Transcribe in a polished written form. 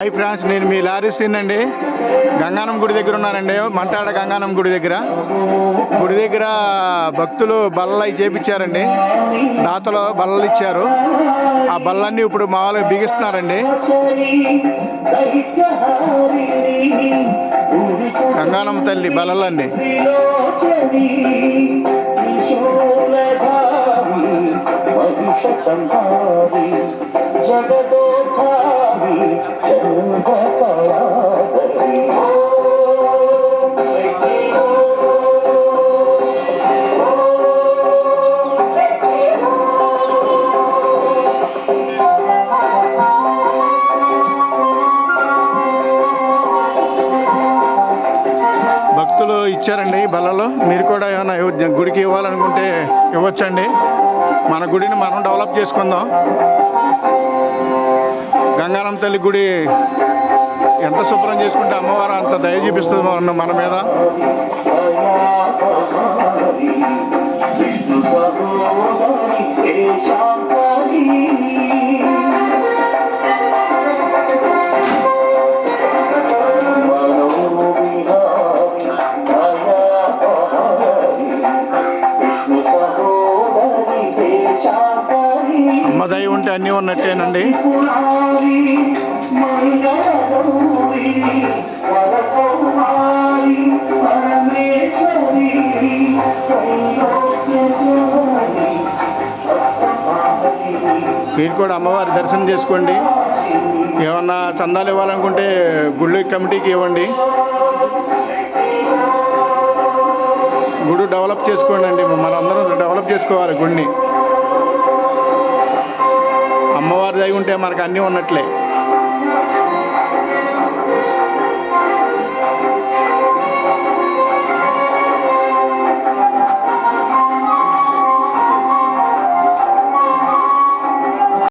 Hi friends, నేను మీ lorries అండి. గంగానం గుడి దగ్గర ఉన్నానండి. మంటాడ గంగానం గుడి దగ్గర భక్తులు బల్లలు అవి చేపించారండి. దాతలో బల్లలు ఇచ్చారు. ఆ బల్లన్నీ ఇప్పుడు మామూలుగా బిగిస్తున్నారండి. గంగానం తల్లి బల్లలండి. భక్తులు ఇచ్చారండి బల్లలు. మీరు కూడా ఏమైనా గుడికి ఇవ్వాలనుకుంటే ఇవ్వచ్చండి. మన గుడిని మనం డెవలప్ చేసుకుందాం. గంగానం తల్లి గుడి ఎంత శుభ్రం చేసుకుంటే అమ్మవారు అంత దయ చూపిస్తుంది మన మీద. అమ్మ దయ ఉంటే అన్నీ ఉన్నట్టేనండి. మీరు కూడా అమ్మవారి దర్శనం చేసుకోండి. ఏమన్నా చందాలు ఇవ్వాలనుకుంటే గుడి కమిటీకి ఇవ్వండి. గుడి డెవలప్ చేసుకోండి అండి. మనందరం డెవలప్ చేసుకోవాలి గుడిని. అమ్మవారి దయ ఉంటే మనకు అన్నీ ఉన్నట్లే.